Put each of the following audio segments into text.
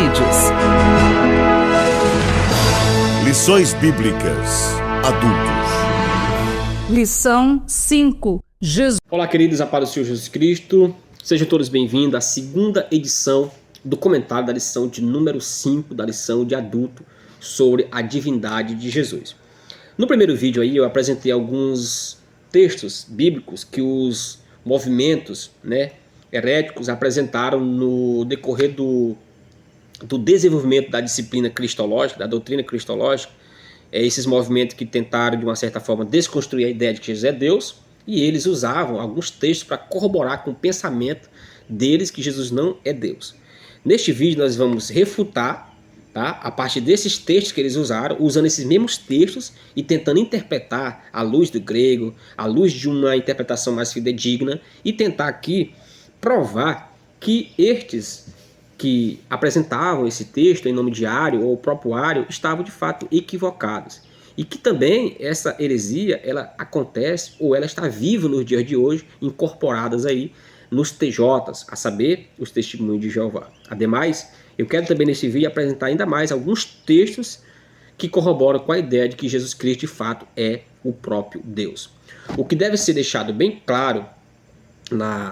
vídeos. Lições Bíblicas Adultos. Lição 5. Jesus. Olá, queridos, a paz do Senhor Jesus Cristo. Sejam todos bem-vindos à segunda edição do comentário da lição de número 5, da lição de adulto, sobre a divindade de Jesus. No primeiro vídeo aí eu apresentei alguns textos bíblicos que os movimentos, heréticos apresentaram no decorrer do desenvolvimento da disciplina cristológica, da doutrina cristológica. Esses movimentos que tentaram, de uma certa forma, desconstruir a ideia de que Jesus é Deus, e eles usavam alguns textos para corroborar com o pensamento deles que Jesus não é Deus. Neste vídeo nós vamos refutar, a partir desses textos que eles usaram, usando esses mesmos textos e tentando interpretar à luz do grego, à luz de uma interpretação mais fidedigna, e tentar aqui provar que estes que apresentavam esse texto em nome de Ário ou o próprio Ário estavam de fato equivocados. E que também essa heresia ela acontece ou ela está viva nos dias de hoje, incorporadas aí nos TJs, a saber, os testemunhos de Jeová. Ademais, eu quero também nesse vídeo apresentar ainda mais alguns textos que corroboram com a ideia de que Jesus Cristo de fato é o próprio Deus. O que deve ser deixado bem claro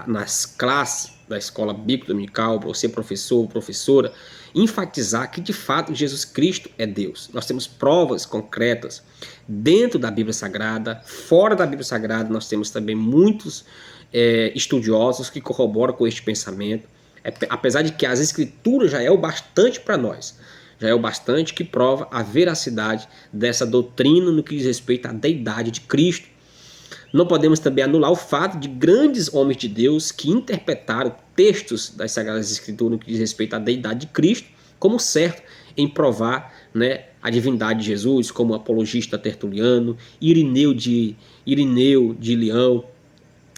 nas classes da escola bíblica dominical, para você professor ou professora, enfatizar que de fato Jesus Cristo é Deus. Nós temos provas concretas dentro da Bíblia Sagrada, fora da Bíblia Sagrada nós temos também muitos estudiosos que corroboram com este pensamento, apesar de que as escrituras já é o bastante para nós, já é o bastante que prova a veracidade dessa doutrina no que diz respeito à deidade de Cristo. Não podemos também anular o fato de grandes homens de Deus que interpretaram textos das Sagradas Escrituras no que diz respeito à deidade de Cristo como certo em provar a divindade de Jesus, como o apologista Tertuliano, Irineu de Leão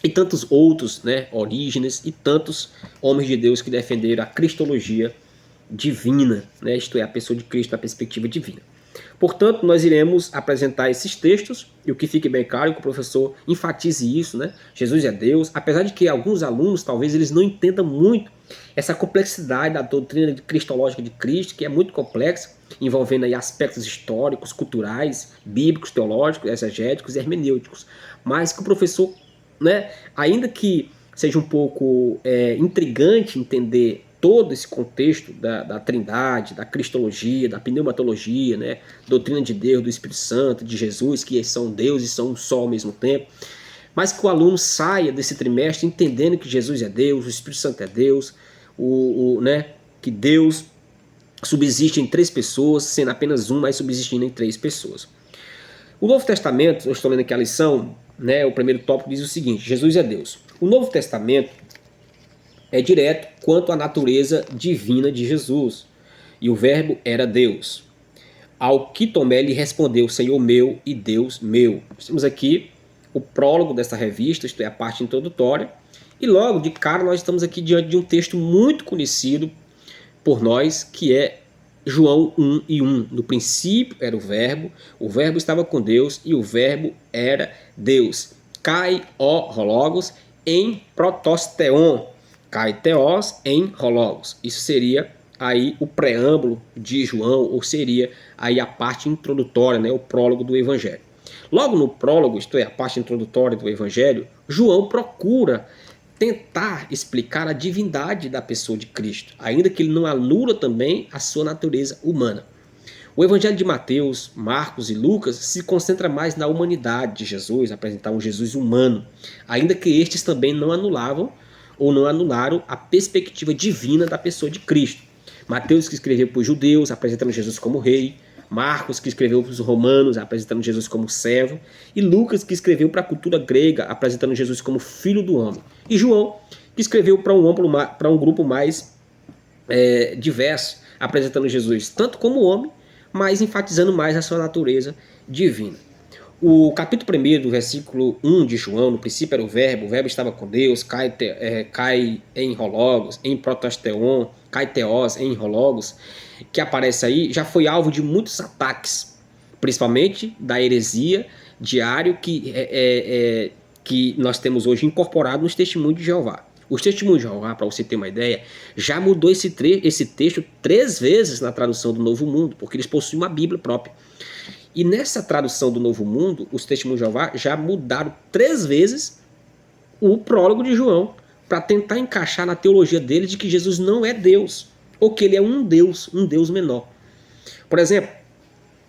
e tantos outros, Orígenes e tantos homens de Deus que defenderam a cristologia divina, isto é, a pessoa de Cristo na perspectiva divina. Portanto, nós iremos apresentar esses textos, e o que fique bem claro, que o professor enfatize isso, Jesus é Deus, apesar de que alguns alunos, talvez eles não entendam muito essa complexidade da doutrina cristológica de Cristo, que é muito complexa, envolvendo aí aspectos históricos, culturais, bíblicos, teológicos, exegéticos e hermenêuticos, mas que o professor, ainda que seja um pouco intrigante entender todo esse contexto da trindade, da cristologia, da pneumatologia, doutrina de Deus, do Espírito Santo, de Jesus, que são Deus e são um só ao mesmo tempo, mas que o aluno saia desse trimestre entendendo que Jesus é Deus, o Espírito Santo é Deus, que Deus subsiste em três pessoas, sendo apenas um, mas subsistindo em três pessoas. O Novo Testamento, eu estou lendo aqui a lição, o primeiro tópico diz o seguinte: Jesus é Deus. O Novo Testamento é direto quanto à natureza divina de Jesus. E o verbo era Deus. Ao que Tomé lhe respondeu: Senhor meu e Deus meu. Nós temos aqui o prólogo dessa revista, isto é, a parte introdutória. E logo de cara nós estamos aqui diante de um texto muito conhecido por nós, que é João 1:1. No princípio era o verbo estava com Deus e o verbo era Deus. Kai o logos em protosteon. Kai theos em hologos. Isso seria aí o preâmbulo de João, ou seria aí a parte introdutória, o prólogo do Evangelho. Logo no prólogo, isto é, a parte introdutória do Evangelho, João procura tentar explicar a divindade da pessoa de Cristo, ainda que ele não anula também a sua natureza humana. O Evangelho de Mateus, Marcos e Lucas se concentra mais na humanidade de Jesus, apresentar um Jesus humano, ainda que estes também não anularam a perspectiva divina da pessoa de Cristo. Mateus, que escreveu para os judeus, apresentando Jesus como rei. Marcos, que escreveu para os romanos, apresentando Jesus como servo. E Lucas, que escreveu para a cultura grega, apresentando Jesus como filho do homem. E João, que escreveu para um grupo mais diverso, apresentando Jesus tanto como homem, mas enfatizando mais a sua natureza divina. O capítulo 1 do versículo 1 de João, no princípio era o verbo estava com Deus, kai em hologos, em protosteon, kai theos em hologos, que aparece aí, já foi alvo de muitos ataques, principalmente da heresia de Ário que nós temos hoje incorporado nos testemunhos de Jeová. Os Testemunhos de Jeová, para você ter uma ideia, já mudou esse texto 3 vezes na tradução do Novo Mundo, porque eles possuem uma Bíblia própria. E nessa tradução do Novo Mundo, os Testemunhos de Jeová já mudaram 3 vezes o prólogo de João, para tentar encaixar na teologia deles de que Jesus não é Deus, ou que ele é um Deus menor. Por exemplo,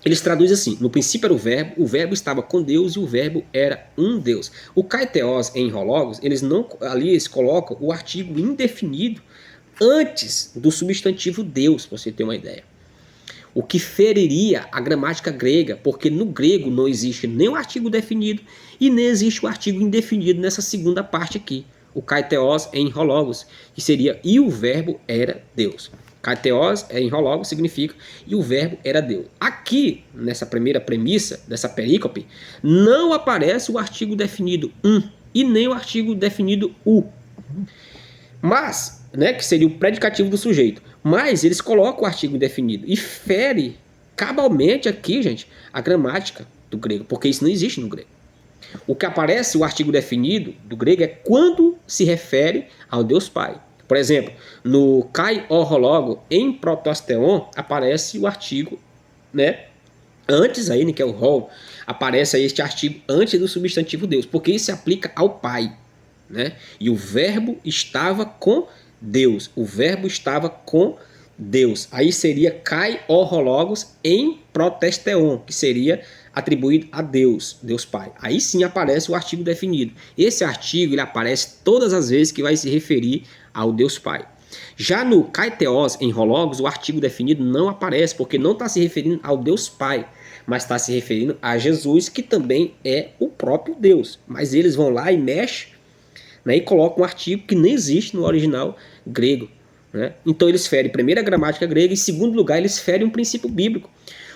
eles traduzem assim: no princípio era o verbo estava com Deus e o verbo era um Deus. O kaiteos em Hologos, eles colocam o artigo indefinido antes do substantivo Deus, para você ter uma ideia. O que feriria a gramática grega, porque no grego não existe nem o artigo definido e nem existe o artigo indefinido nessa segunda parte aqui. O kaiteos em Hologos, que seria e o verbo era Deus. Kaiteos em Hologos significa e o verbo era Deus. Aqui, nessa primeira premissa dessa perícope, não aparece o artigo definido e nem o artigo definido o. Mas, que seria o predicativo do sujeito. Mas eles colocam o artigo indefinido e fere cabalmente aqui, gente, a gramática do grego, porque isso não existe no grego. O que aparece, o artigo definido do grego, é quando se refere ao Deus Pai. Por exemplo, no kai orologo, em protosteon, aparece o artigo, antes aí, que é o rol, aparece aí este artigo antes do substantivo Deus, porque isso se aplica ao Pai, E o verbo estava com Deus, o verbo estava com Deus. Aí seria kai orologos em protesteon, que seria atribuído a Deus, Deus Pai. Aí sim aparece o artigo definido. Esse artigo ele aparece todas as vezes que vai se referir ao Deus Pai. Já no kaiteos em Hologos, o artigo definido não aparece, porque não está se referindo ao Deus Pai, mas está se referindo a Jesus, que também é o próprio Deus. Mas eles vão lá e mexem, e colocam um artigo que nem existe no original grego. Então eles ferem primeiro a gramática grega e, em segundo lugar, eles ferem um princípio bíblico.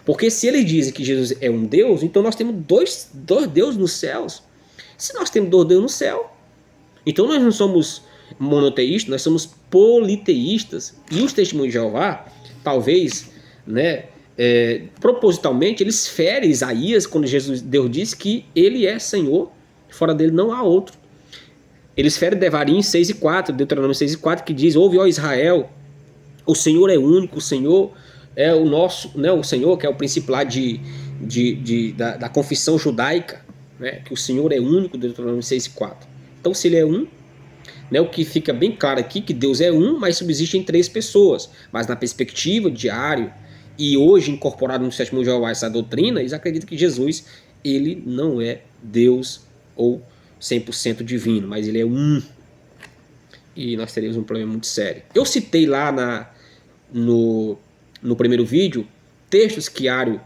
Porque se eles dizem que Jesus é um Deus, então nós temos dois deuses nos céus. Se nós temos 2 deuses no céu, então nós não somos monoteístas, nós somos politeístas. E os Testemunhos de Jeová, talvez, propositalmente, eles ferem Isaías quando Deus disse que ele é Senhor, fora dele não há outro. Eles ferem Devarim 6:4, Deuteronômio 6:4, que diz: ouve, ó Israel, o Senhor é único, o Senhor é o nosso, o Senhor, que é o princípio lá da confissão judaica, que o Senhor é único, Deuteronômio 6:4. Então, se ele é um, o que fica bem claro aqui, que Deus é um, mas subsiste em 3 pessoas. Mas na perspectiva diária, e hoje incorporado no Testemunho de Jeová essa doutrina, eles acreditam que Jesus, ele não é Deus ou 100% divino, mas ele é um. E nós teríamos um problema muito sério. Eu citei lá no primeiro vídeo textos que Ario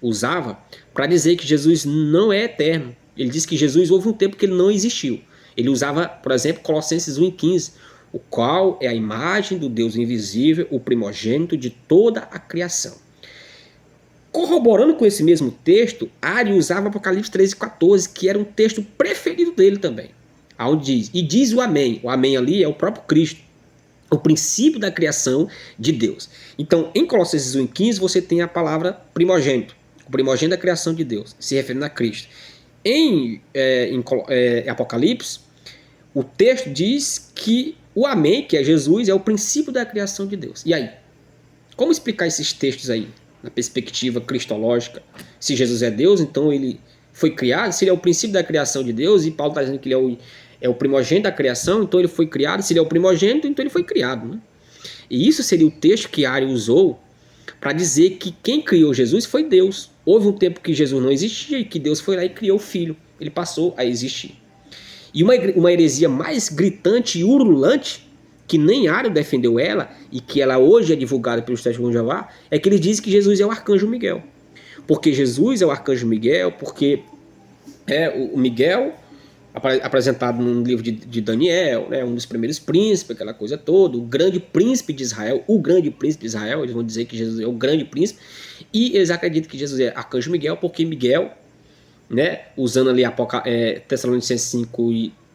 usava para dizer que Jesus não é eterno. Ele diz que Jesus houve um tempo que ele não existiu. Ele usava, por exemplo, Colossenses 1:15, o qual é a imagem do Deus invisível, o primogênito de toda a criação. Corroborando com esse mesmo texto, Ario usava Apocalipse 13:14, que era um texto preferido dele também. Onde diz, e diz o Amém ali é o próprio Cristo, o princípio da criação de Deus. Então, em Colossenses 1:15, você tem a palavra primogênito, o primogênito da criação de Deus, se referindo a Cristo. Em Apocalipse, o texto diz que o Amém, que é Jesus, é o princípio da criação de Deus. E aí? Como explicar esses textos aí, na perspectiva cristológica? Se Jesus é Deus, então ele foi criado. Se ele é o princípio da criação de Deus, e Paulo está dizendo que ele é o primogênito da criação, então ele foi criado. Se ele é o primogênito, então ele foi criado. E isso seria o texto que Ario usou para dizer que quem criou Jesus foi Deus. Houve um tempo que Jesus não existia e que Deus foi lá e criou o Filho. Ele passou a existir. E uma heresia mais gritante e urulante, que nem Ario defendeu ela, e que ela hoje é divulgada pelos Testemunhos de Jeová, é que eles dizem que Jesus é o arcanjo Miguel. Porque Jesus é o arcanjo Miguel, porque o Miguel, apresentado no livro de Daniel, um dos primeiros príncipes, aquela coisa toda, o grande príncipe de Israel, eles vão dizer que Jesus é o grande príncipe, e eles acreditam que Jesus é arcanjo Miguel, porque Miguel, usando ali Tessalonicenses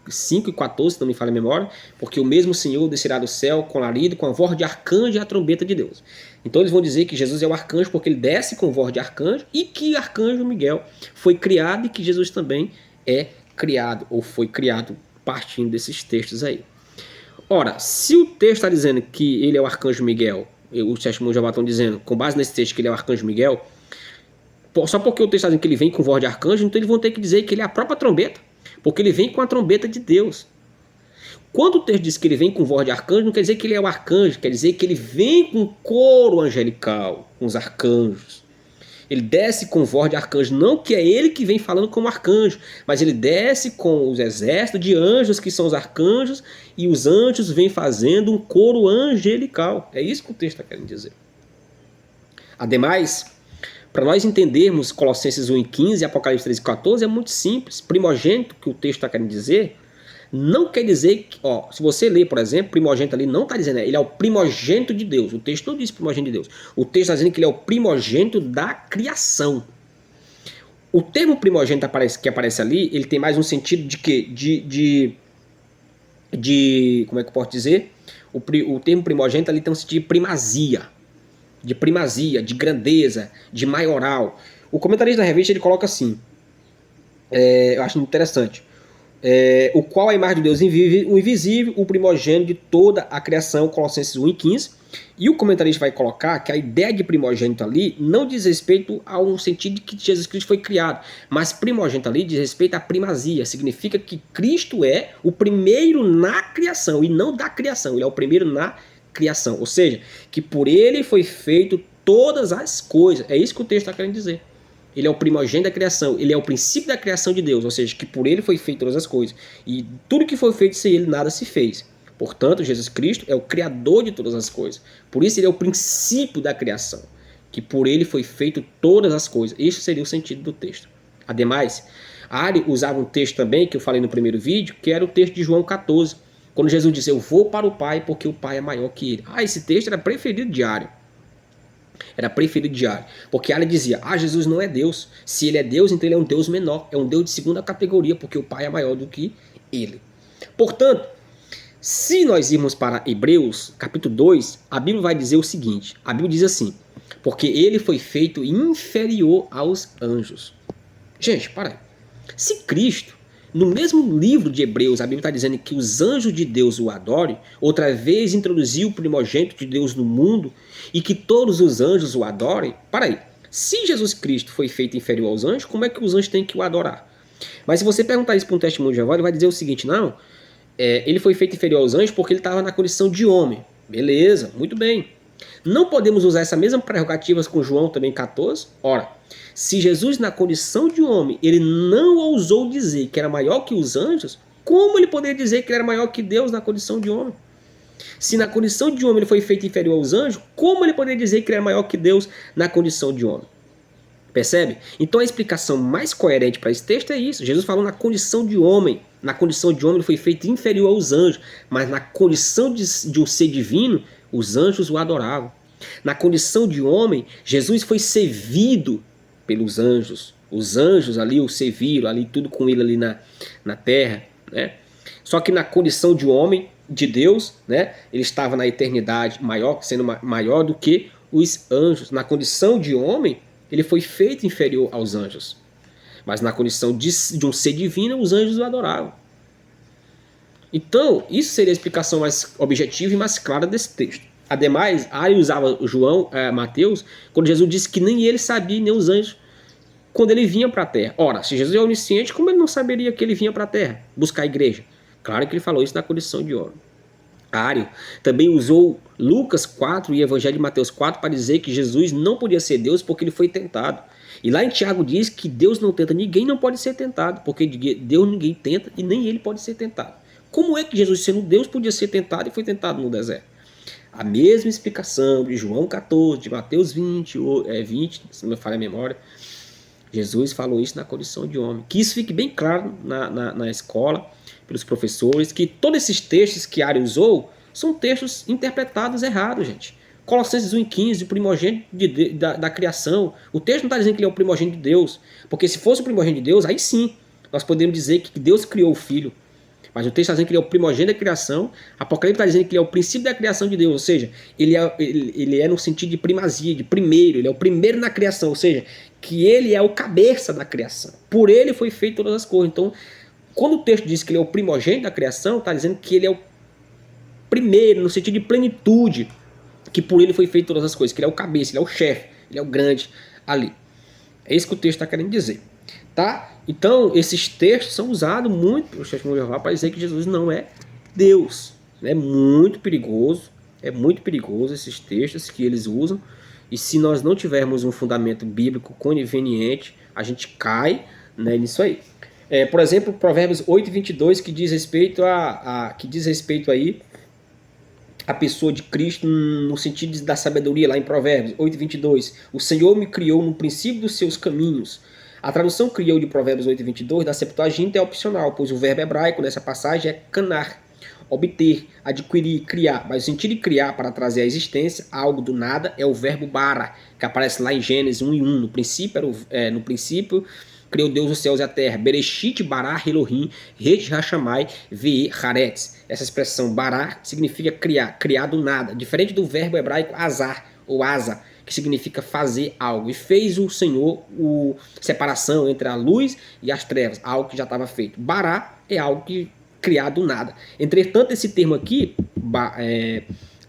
5:14, se não me falha a memória, porque o mesmo Senhor descerá do céu com alarido, com a voz de arcanjo e a trombeta de Deus. Então eles vão dizer que Jesus é o arcanjo porque ele desce com voz de arcanjo, e que arcanjo Miguel foi criado e que Jesus também é criado, ou foi criado, partindo desses textos aí. Ora, se o texto está dizendo que ele é o arcanjo Miguel, os testemunhos de Jeová estão dizendo, com base nesse texto, que ele é o arcanjo Miguel, só porque o texto está dizendo que ele vem com voz de arcanjo, então eles vão ter que dizer que ele é a própria trombeta, porque ele vem com a trombeta de Deus. Quando o texto diz que ele vem com voz de arcanjo, não quer dizer que ele é o arcanjo, quer dizer que ele vem com coro angelical, com os arcanjos. Ele desce com voz de arcanjo, não que é ele que vem falando como arcanjo, mas ele desce com os exércitos de anjos que são os arcanjos, e os anjos vêm fazendo um coro angelical. É isso que o texto está querendo dizer. Ademais, para nós entendermos Colossenses 1:15 e Apocalipse 3:14, é muito simples. Primogênito, que o texto está querendo dizer, não quer dizer que, se você ler, por exemplo, primogênito ali, não está dizendo, ele é o primogênito de Deus. O texto não diz primogênito de Deus. O texto está dizendo que ele é o primogênito da criação. O termo primogênito que aparece ali, ele tem mais um sentido de quê? Como é que eu posso dizer? O termo primogênito ali tem um sentido de primazia, de grandeza, de maioral. O comentarista da revista, ele coloca assim, eu acho interessante. O qual é a imagem de Deus o invisível, o primogênito de toda a criação, Colossenses 1:15. E o comentarista vai colocar que a ideia de primogênito ali não diz respeito a um sentido de que Jesus Cristo foi criado, mas primogênito ali diz respeito à primazia, significa que Cristo é o primeiro na criação e não da criação, ele é o primeiro na criação, ou seja, que por ele foi feito todas as coisas, é isso que o texto está querendo dizer. Ele é o primogênito da criação, ele é o princípio da criação de Deus, ou seja, que por ele foi feito todas as coisas. E tudo que foi feito sem ele, nada se fez. Portanto, Jesus Cristo é o criador de todas as coisas. Por isso ele é o princípio da criação, que por ele foi feito todas as coisas. Este seria o sentido do texto. Ademais, Ari usava um texto também, que eu falei no primeiro vídeo, que era o texto de João 14, quando Jesus disse, eu vou para o Pai porque o Pai é maior que ele. Esse texto era preferido de Ari. Era preferido de Ari, porque Ari dizia, Jesus não é Deus, se ele é Deus, então ele é um Deus menor, é um Deus de segunda categoria, porque o Pai é maior do que ele. Portanto, se nós irmos para Hebreus, capítulo 2, a Bíblia vai dizer o seguinte, a Bíblia diz assim, porque ele foi feito inferior aos anjos. Gente, para aí, se Cristo, no mesmo livro de Hebreus, a Bíblia está dizendo que os anjos de Deus o adorem, outra vez introduziu o primogênito de Deus no mundo e que todos os anjos o adorem. Para aí, se Jesus Cristo foi feito inferior aos anjos, como é que os anjos têm que o adorar? Mas se você perguntar isso para um testemunho de Jeová, ele vai dizer o seguinte, não, ele foi feito inferior aos anjos porque ele estava na condição de homem. Beleza, muito bem. Não podemos usar essa mesma prerrogativa com João também 14? Ora, se Jesus na condição de homem, ele não ousou dizer que era maior que os anjos, como ele poderia dizer que ele era maior que Deus na condição de homem? Se na condição de homem ele foi feito inferior aos anjos, como ele poderia dizer que ele era maior que Deus na condição de homem? Percebe? Então a explicação mais coerente para esse texto é isso. Jesus falou na condição de homem. Na condição de homem ele foi feito inferior aos anjos, mas na condição de um ser divino, os anjos o adoravam. Na condição de homem, Jesus foi servido pelos anjos. Os anjos ali o serviram, ali tudo com ele ali na terra, né? Só que na condição de homem, de Deus, né? Ele estava na eternidade maior, sendo maior do que os anjos. Na condição de homem, ele foi feito inferior aos anjos. Mas na condição de um ser divino, os anjos o adoravam. Então, isso seria a explicação mais objetiva e mais clara desse texto. Ademais, Ari usava Mateus, quando Jesus disse que nem ele sabia, nem os anjos, quando ele vinha para a terra. Ora, se Jesus é onisciente, como ele não saberia que ele vinha para a terra, buscar a igreja? Claro que ele falou isso na condição de homem. Ari também usou Lucas 4 e Evangelho de Mateus 4 para dizer que Jesus não podia ser Deus porque ele foi tentado. E lá em Tiago diz que Deus não tenta ninguém, não pode ser tentado, porque Deus ninguém tenta e nem ele pode ser tentado. Como é que Jesus, sendo Deus, podia ser tentado e foi tentado no deserto? A mesma explicação de João 14, de Mateus 20, se não me falha a memória, Jesus falou isso na condição de homem. Que isso fique bem claro na escola, pelos professores, que todos esses textos que Ari usou são textos interpretados errados, gente. Colossenses 1:15, o primogênito da criação. O texto não está dizendo que ele é o primogênito de Deus, porque se fosse o primogênito de Deus, aí sim, nós podemos dizer que Deus criou o Filho. Mas o texto está dizendo que ele é o primogênito da criação. Apocalipse está dizendo que ele é o princípio da criação de Deus, ou seja, ele é no sentido de primazia, de primeiro, ele é o primeiro na criação, ou seja, que ele é o cabeça da criação. Por ele foi feito todas as coisas. Então, quando o texto diz que ele é o primogênito da criação, está dizendo que ele é primeiro, no sentido de plenitude, que por ele foi feito todas as coisas, que ele é o cabeça, ele é o chefe, ele é o grande ali. É isso que o texto está querendo dizer. Tá? Então, esses textos são usados muito pelo Testemunho de Jeová para dizer que Jesus não é Deus. É muito perigoso esses textos que eles usam. E se nós não tivermos um fundamento bíblico conveniente, a gente cai, né, nisso aí. Por exemplo, Provérbios 8:22, que diz respeito aí a pessoa de Cristo no sentido da sabedoria, lá em Provérbios 8:22. O Senhor me criou no princípio dos seus caminhos. A tradução criou de Provérbios 8:22 da Septuaginta é opcional, pois o verbo hebraico nessa passagem é canar, obter, adquirir, criar. Mas o sentido de criar para trazer à existência algo do nada é o verbo bara, que aparece lá em Gênesis 1:1. No princípio criou Deus os céus e a terra. Bereshit bara Elohim, Ret Hashamai ve Haaretz. Essa expressão bara significa criar, criar do nada, diferente do verbo hebraico azar ou asa, que significa fazer algo. E fez o Senhor separação entre a luz e as trevas, algo que já estava feito. Bara é algo que criado do nada. Entretanto, esse termo aqui,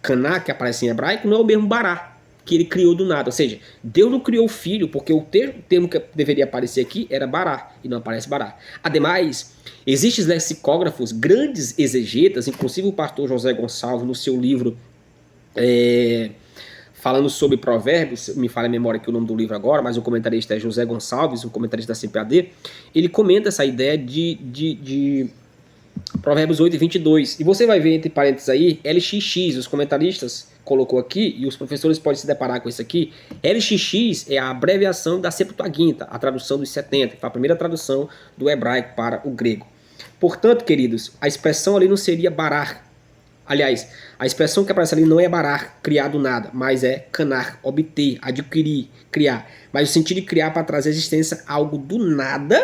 caná, que aparece em hebraico, não é o mesmo bará, que ele criou do nada. Ou seja, Deus não criou o filho, porque o termo que deveria aparecer aqui era bará, e não aparece bará. Ademais, existem lexicógrafos, grandes exegetas, inclusive o pastor José Gonçalves, no seu livro falando sobre provérbios, me falha a memória aqui o nome do livro agora, mas o comentarista é José Gonçalves, o comentarista da CPAD, ele comenta essa ideia de Provérbios 8:22. E você vai ver entre parênteses aí, LXX, os comentaristas colocou aqui, e os professores podem se deparar com isso aqui. LXX é a abreviação da Septuaginta, a tradução dos 70, a primeira tradução do hebraico para o grego. Portanto, queridos, a expressão ali não seria barar. Aliás, a expressão que aparece ali não é barar, criar do nada, mas é canar, obter, adquirir, criar. Mas o sentido de criar para trazer à existência algo do nada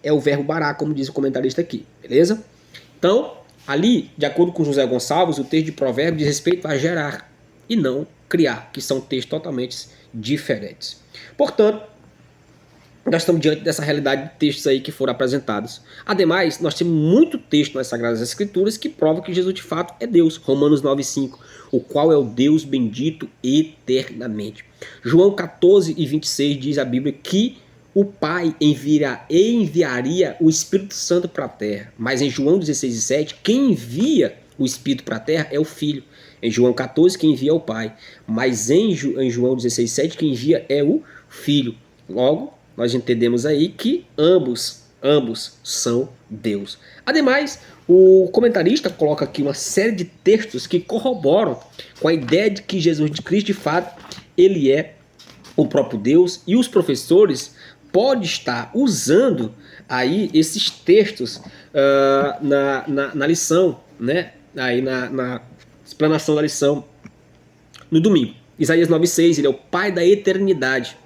é o verbo barar, como diz o comentarista aqui, beleza? Então, ali, de acordo com José Gonçalves, o texto de Provérbios diz respeito a gerar e não criar, que são textos totalmente diferentes. Portanto, nós estamos diante dessa realidade de textos aí que foram apresentados. Ademais, nós temos muito texto nas Sagradas Escrituras que prova que Jesus de fato é Deus. Romanos 9:5, o qual é o Deus bendito eternamente. João 14:26 diz a Bíblia que o Pai enviaria o Espírito Santo para a terra. Mas em João 16:7, quem envia o Espírito para a terra é o Filho. Em João 14, quem envia é o Pai. Mas em João 16:7, quem envia é o Filho. Logo, nós entendemos aí que ambos são Deus. Ademais, o comentarista coloca aqui uma série de textos que corroboram com a ideia de que Jesus de Cristo, de fato, ele é o próprio Deus, e os professores podem estar usando aí esses textos na lição, né? Aí na explanação da lição no domingo. Isaías 9:6, ele é o Pai da eternidade.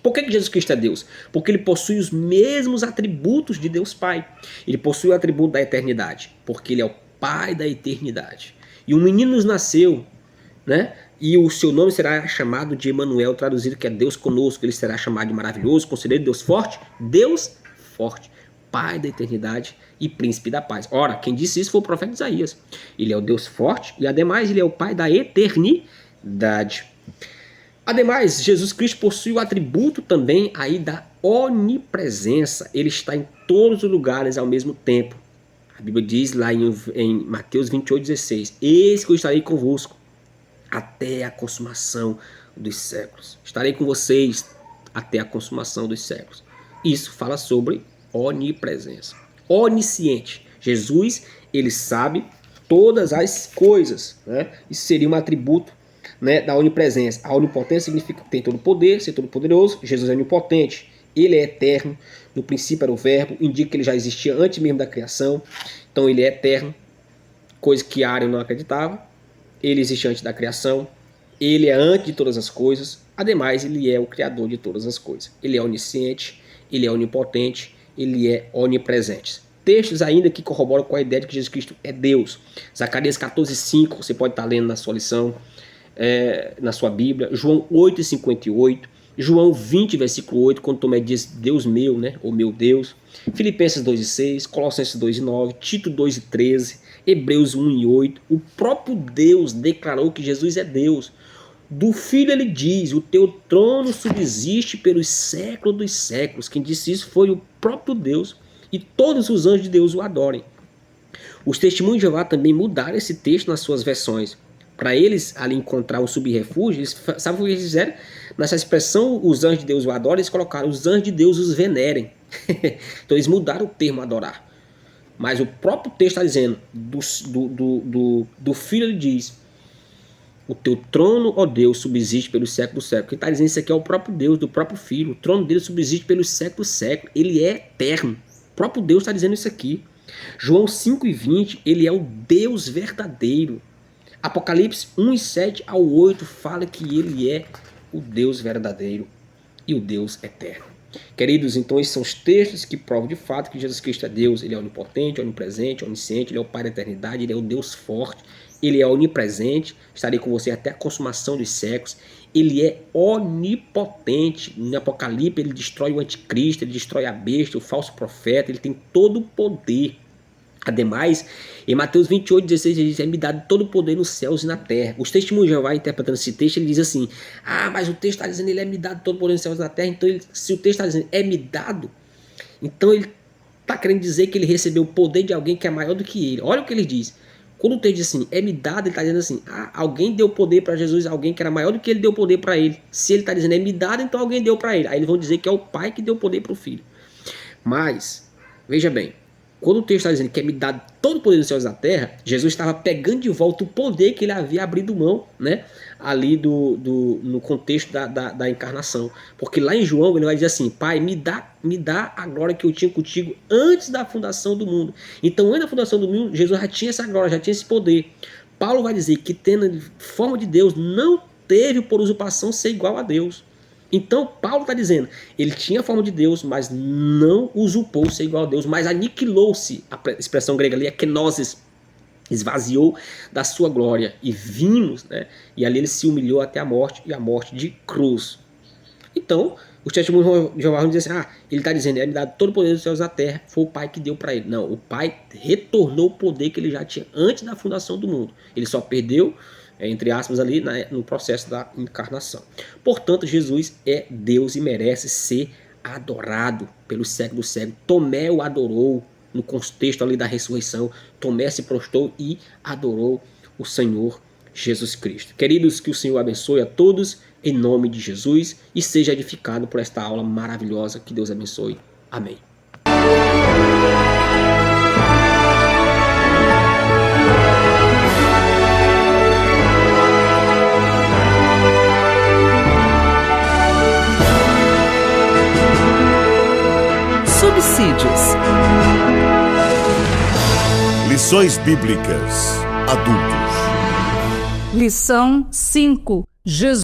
Por que Jesus Cristo é Deus? Porque ele possui os mesmos atributos de Deus Pai. Ele possui o atributo da eternidade, porque ele é o Pai da eternidade. E um menino nos nasceu, né? E o seu nome será chamado de Emanuel, traduzido que é Deus conosco. Ele será chamado de maravilhoso, conselheiro, Deus forte, Pai da eternidade e príncipe da paz. Ora, quem disse isso foi o profeta Isaías. Ele é o Deus forte e, ademais, ele é o Pai da eternidade. Ademais, Jesus Cristo possui o atributo também aí da onipresença. Ele está em todos os lugares ao mesmo tempo. A Bíblia diz lá em Mateus 28:16, eis que eu estarei convosco até a consumação dos séculos. Estarei com vocês até a consumação dos séculos. Isso fala sobre onipresença. Onisciente. Jesus, ele sabe todas as coisas, né? Isso seria um atributo, né, da onipresença. A onipotência significa que tem todo o poder, ser todo poderoso. Jesus é onipotente. Ele é eterno. No princípio era o verbo. Indica que ele já existia antes mesmo da criação. Então ele é eterno. Coisa que Ariel não acreditava. Ele existe antes da criação. Ele é antes de todas as coisas. Ademais, ele é o criador de todas as coisas. Ele é onisciente. Ele é onipotente. Ele é onipresente. Textos ainda que corroboram com a ideia de que Jesus Cristo é Deus. Zacarias 14:5, você pode estar lendo na sua lição. na sua Bíblia, João 8,58, João 20, versículo 8, quando Tomé diz Deus meu, né, ou meu Deus, Filipenses 2,6, Colossenses 2,9, Tito 2,13, Hebreus 1,8, o próprio Deus declarou que Jesus é Deus. Do Filho ele diz, o teu trono subsiste pelos séculos dos séculos. Quem disse isso foi o próprio Deus, e todos os anjos de Deus o adorem. Os testemunhos de Jeová também mudaram esse texto nas suas versões. Para eles ali encontrar um subrefúgio, eles sabem o que eles fizeram? Nessa expressão, os anjos de Deus o adorem, eles colocaram os anjos de Deus os venerem. Então eles mudaram o termo adorar. Mas o próprio texto está dizendo, do Filho ele diz, o teu trono, ó Deus, subsiste pelos séculos dos séculos. Quem está dizendo isso aqui é o próprio Deus, do próprio Filho. O trono dele subsiste pelos séculos dos séculos. Ele é eterno. O próprio Deus está dizendo isso aqui. João 5,20, ele é o Deus verdadeiro. Apocalipse 1,7 ao 8 fala que ele é o Deus verdadeiro e o Deus eterno. Queridos, então esses são os textos que provam de fato que Jesus Cristo é Deus. Ele é onipotente, onipresente, onisciente, ele é o Pai da eternidade, ele é o Deus forte, ele é onipresente, estarei com você até a consumação dos séculos. Ele é onipotente. No Apocalipse ele destrói o anticristo, ele destrói a besta, o falso profeta, ele tem todo o poder. Ademais, em Mateus 28,16 ele diz, é-me dado todo o poder nos céus e na terra. Os testemunhos de Jeová, interpretando esse texto, ele diz assim, mas o texto está dizendo, ele é-me dado todo o poder nos céus e na terra, então se o texto está dizendo, é-me dado, então ele está querendo dizer que ele recebeu o poder de alguém que é maior do que ele. Olha o que ele diz. Quando o texto diz assim, é-me dado, ele está dizendo assim, alguém deu poder para Jesus, alguém que era maior do que ele deu poder para ele. Se ele está dizendo, é-me dado, então alguém deu para ele. Aí eles vão dizer que é o Pai que deu poder para o Filho. Mas, veja bem, quando o texto está dizendo que é me dado todo o poder dos céus e da terra, Jesus estava pegando de volta o poder que ele havia abrido mão, né? Ali no contexto da encarnação. Porque lá em João ele vai dizer assim, Pai, me dá a glória que eu tinha contigo antes da fundação do mundo. Então antes da fundação do mundo, Jesus já tinha essa glória, já tinha esse poder. Paulo vai dizer que tendo forma de Deus, não teve por usurpação ser igual a Deus. Então Paulo está dizendo, ele tinha a forma de Deus, mas não usurpou ser igual a Deus, mas aniquilou-se, a expressão grega ali é kenosis, esvaziou da sua glória, e vimos, né, e ali ele se humilhou até a morte, e a morte de cruz. Então, os testemunhos de Jeová vão dizer assim, ele está dizendo, ele dá todo o poder dos céus e da terra, foi o Pai que deu para ele. Não, o Pai retornou o poder que ele já tinha antes da fundação do mundo, ele só perdeu, entre aspas, ali no processo da encarnação. Portanto, Jesus é Deus e merece ser adorado pelos séculos dos séculos. Tomé o adorou no contexto ali da ressurreição. Tomé se prostrou e adorou o Senhor Jesus Cristo. Queridos, que o Senhor abençoe a todos em nome de Jesus e seja edificado por esta aula maravilhosa. Que Deus abençoe. Amém. Subsídios. Lições Bíblicas Adultos. Lição 5. Jesus